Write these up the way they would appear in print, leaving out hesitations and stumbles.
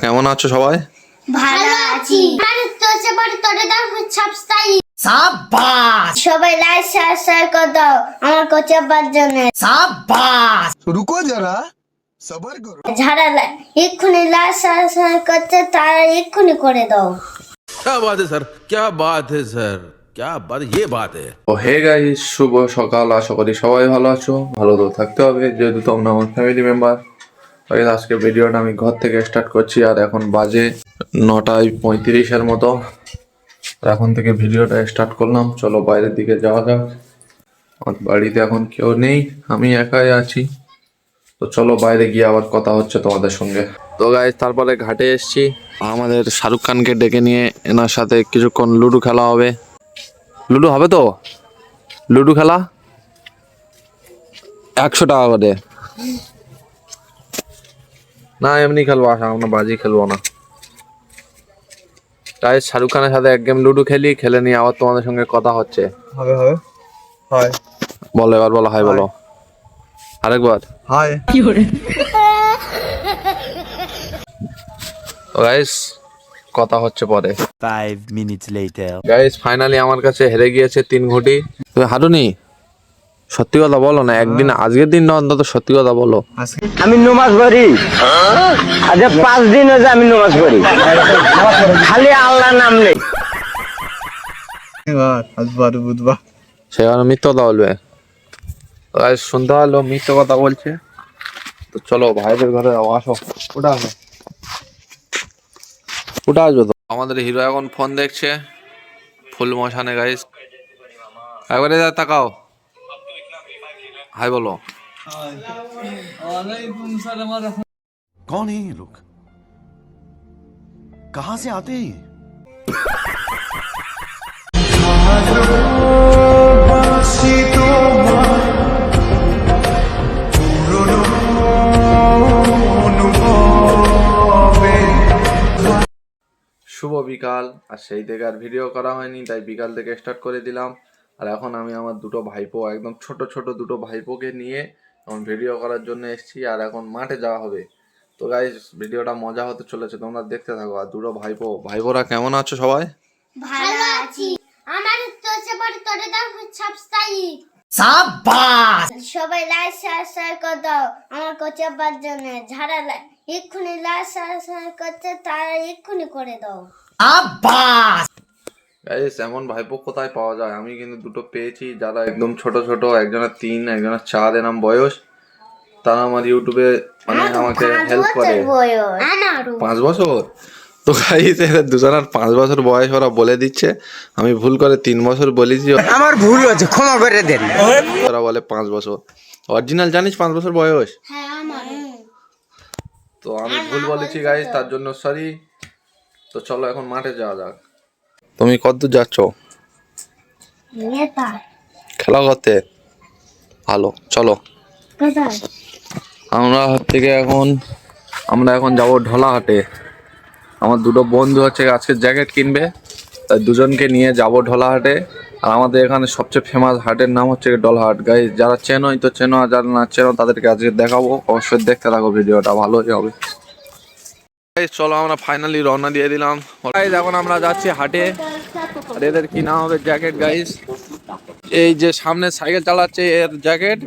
কেমন আছো সবাই? ভালো আছি। তোরে দাও সাবস্ক্রাইব। সাবাস। সবাই লাইক শেয়ার করে দাও আমার কোচাবার জন্য। সাবাস। रुको जरा सबर करो। যারা এক্ষুনি লাইক শেয়ার করতে তারা এক্ষুনি করে দাও। क्या बात है सर, क्या बात है सर, क्या बात, ये बात है। ও হে গাইস, শুভ সকাল। আশা করি সবাই ভালো আছো। ভালো তো থাকতে হবে যেহেতু তোমরা আমার ফ্যামিলি মেম্বার। আজকে ভিডিওটা আমি ঘর থেকে স্টার্ট করছি আর এখন বাজে 9:35 মতো। এখন থেকে ভিডিওটা স্টার্ট করলাম। চলো বাইরের দিকে যাওয়া যাক। আমার বাড়িতে এখন কেউ নেই, আমি একাই আছি। তো চলো বাইরে গিয়ে আবার কথা হচ্ছে তোমাদের সঙ্গে। তো গাইস তারপরে ঘাটে এসেছি। আমাদের শাহরুখ খানকে ডেকে নিয়ে এনার সাথে কিছুক্ষণ লুডো খেলা হবে। লুডো হবে তো? লুডো খেলা 100 টাকা করে। না এমনি খেলবো, আসা আমরা বাজি খেলবো না। তাই শাহরুখ খানের সাথে এক গেম লুডো খেলে নিয়ে আবার তোমাদের সঙ্গে কথা হচ্ছে। হবে হবে হাই বলো এবার, বলো হাই বলো আরেকবার হাই। তো গাইস কথা হচ্ছে পরে। 5 minutes later. গাইস ফাইনালি আমার কাছে হেরে গিয়েছে 3 ঘটি। তুমি হারুনি? সত্যি কথা বলো না, একদিন আজকের দিন না অন্তত সত্যি কথা বলো। আমি নমাজ পড়ি, আজ 5 দিন হয়েছে আমি নমাজ পড়ি, খালি আল্লাহর নাম নেই। আজবার বুধবার সেখানে মিথ্যা কথা বলবে। গাইস শুনতে পারলো মিথ্যা কথা বলছে। তো চলো ভাইদের ঘরে আসো। ওটা আসো, ওটা আসবে তো। আমাদের হিরো এখন ফোন দেখছে ফুল মশানে। গাইস একবারে তাকাও, হাই বলো। कौन है ये लोग, कहाँ से आते हैं ये? শুভ বিকাল। আর সেই থেকে আর ভিডিও করা হয়নি, তাই বিকাল থেকে স্টার্ট করে দিলাম। আর এখন আমি আমার দুটো ভাইপো, একদম ছোট ছোট দুটো ভাইপোকে নিয়ে এখন ভিডিও করার জন্য এসেছি। আর এখন মাঠে যাওয়া হবে। তো গাইস ভিডিওটা মজা হতে চলেছে, তোমরা দেখতে থাকো। আর দুটো ভাইপোরা কেমন আছো সবাই? ভালো আছি। আমার তোরে দাও সাবস্ক্রাইব। সাবাস। সবাই লাইক শেয়ার করে দাও আমার কোচাবার জন্য। যারা এক্ষুনি লাইক শেয়ার করতে তারা এক্ষুনি করে দাও। সাবাস। গাইস এমন ভাইপো কোথায় পাওয়া যায়? আমি কিন্তু দুটো পেয়েছি যারা একদম ছোট ছোট, একজনের 3 একজনের 4 এরম বয়স। তারা আমার ইউটিউবে মানে আমাকে হেল্প করে। 5 বছর? তো গাইস এদের দুজনের 5 বছর বয়স ওরা বলে দিচ্ছে। আমি ভুল করে 3 বছর বলেছি, আমার ভুল হয়েছে, ক্ষমা করে দেন। ওরা বলে 5 বছর। অরিজিনাল জানিস 5 বছর বয়স? হ্যাঁ আমার। তো আমি ভুল বলেছি গাইস, তার জন্য সরি। তো চলো এখন মাঠে যাওয়া যাক। তুমি কতদূর যাচ্ছ? খেলা করতে? ভালো, চলো। আমরা এখন যাব ঢোলাহাটে। আমার দুটো বন্ধু হচ্ছে আজকে জ্যাকেট কিনবে, তাই দুজনকে নিয়ে যাব ঢোলাহাটে। আর আমাদের এখানে সবচেয়ে ফেমাস হাটের নাম হচ্ছে ডলহাট। গাইস যারা চেনোই তো চেনো, আর যারা না চেনো তাদেরকে আজকে দেখাবো। অবশ্যই দেখতে থাকো, ভিডিওটা ভালোই হবে। চলো আমরা ফাইনালি রওনা দিয়ে দিলাম। গাইস এখন আমরা যাচ্ছি হাটে। আর এদের কি নাম হবে জ্যাকেট। গাইস এই যে সামনে সাইকেল চালাচ্ছে এর জ্যাকেট,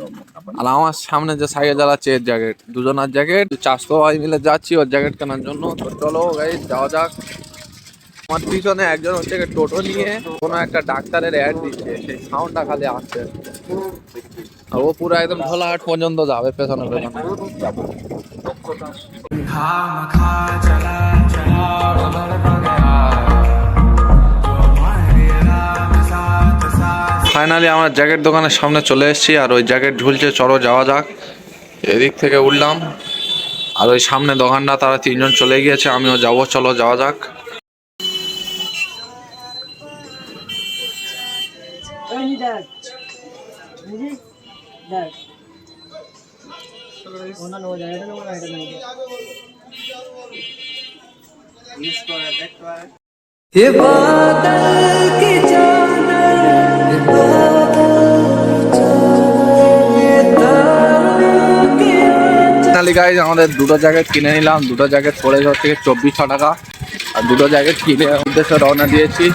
আর আমার সামনে যে সাইকেল চালাচ্ছে এর জ্যাকেট, দুজনের জ্যাকেট। 400 ভাই মিলে যাচ্ছি ওর জ্যাকেট কেনার জন্য। তো চলো গাইস যাওয়া যাক। আমার পিছনে একজন হচ্ছে টোটো নিয়ে কোনো একটা ডাক্তারের অ্যাড দিচ্ছে, সেই সাউন্ডটা খালি আসছে। আর ও পুরো একদম ঢোলাহাট পর্যন্ত যাবে পেছনে পেছনে। ফাইনালি আমার জ্যাকেট দোকানের সামনে চলে এসেছি। আর ওই জ্যাকেট ঝুলছে, চলো যাওয়া যাক। এদিক থেকে উঠলাম। আর ওই সামনে দোকানটা তারা 3 জন চলে গিয়েছে, আমিও যাবো। চলো যাওয়া যাক। ফাইনালি গাইজ আমাদের দুটো জ্যাকেট কিনে নিলাম। দুটো জ্যাকেট পড়ে হচ্ছে 2400 টাকা, আর দুটো জ্যাকেট কিনে উদ্দেশ্যে রওনা দিয়েছি।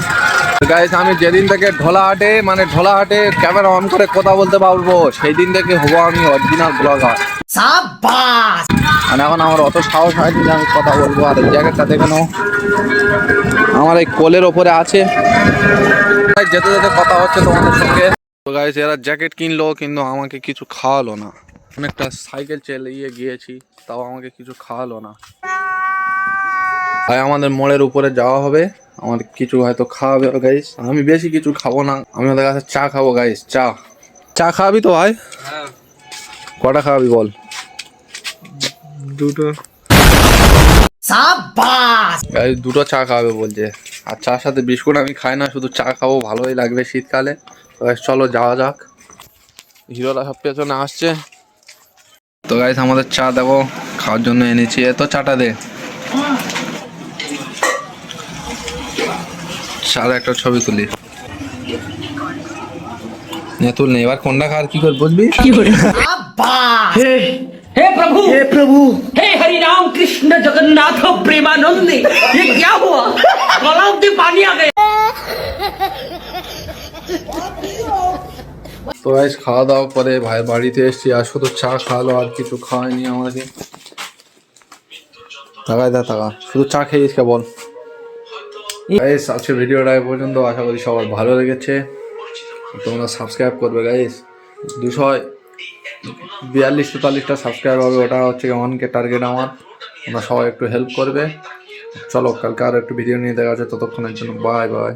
গাইজ আমি যেদিন থেকে ঢোলাহাটে ক্যামেরা অন করে কথা বলতে পারবো সেই দিন থেকে হবো আমি অরিজিনাল ব্লগার। মানে এখন আমার অত সাহস হয়নি যে আমি কথা বলবো। আর এই জ্যাকেটটা দেখে নাও, আমার এই কোলের ওপরে আছে। যেতে যেতে কথা হচ্ছে তোমাদের সঙ্গে। তো গাইজ এরা জ্যাকেট কিনলো কিন্তু আমাকে কিছু খাওয়ালো না। অনেকটা সাইকেল চালিয়ে গিয়েছি, তাও আমাকে কিছু খাওয়ালো না। তাই আমাদের মোড়ের উপরে যাওয়া হবে, আমার কিছু হয়তো খাওয়াবে গাইস। আমি বেশি কিছু খাবো না, আমি ওদের কাছে চা খাবো গাইস। চা খাওয়াবি তো ভাই? কটা খাওয়াবি বল? দুটো। গাইস দুটো চা খাওয়াবে বলছে, আর চার সাথে বিস্কুট আমি খাই না, শুধু চা খাবো, ভালোই লাগবে শীতকালে। তো গাইস চলো যাওয়া যাক। হিরোরা সব পেছনে আসছে। তো গাইস আমাদের চা দেখো খাওয়ার জন্য এনেছি। এত চাটা দে, সাদা একটা ছবি তুলি। তুল নেই, এবার কোনটা খাওয়ার কি করে বুঝবি? हे प्रभु हे हरि राम कृष्ण जगन्नाथ प्रेमानंद ये क्या हुआ? गलाव में पानी आ गया। তো গাইস খাওয়া দাওয়া করে ভাই বাড়িতে এসেছি, আর শুধু চা খাওয়ালো, আর কিছু খাওয়ায়নি আমাকে। টাকা শুধু চা খেয়েছিস কে বল? গাইস আজকে ভিডিওটা এই পর্যন্ত, আশা করি সবার ভালো লেগেছে। তোমরা সাবস্ক্রাইব করবে গাইস। 242-43টা সাবস্ক্রাইব হবে, ওটা হচ্ছে 1K টার্গেট আমার। তোমরা সবাই একটু হেল্প করবে। চলো কালকে আরও একটু ভিডিও নিয়ে দেখা যাচ্ছে, ততক্ষণের জন্য বাই বাই।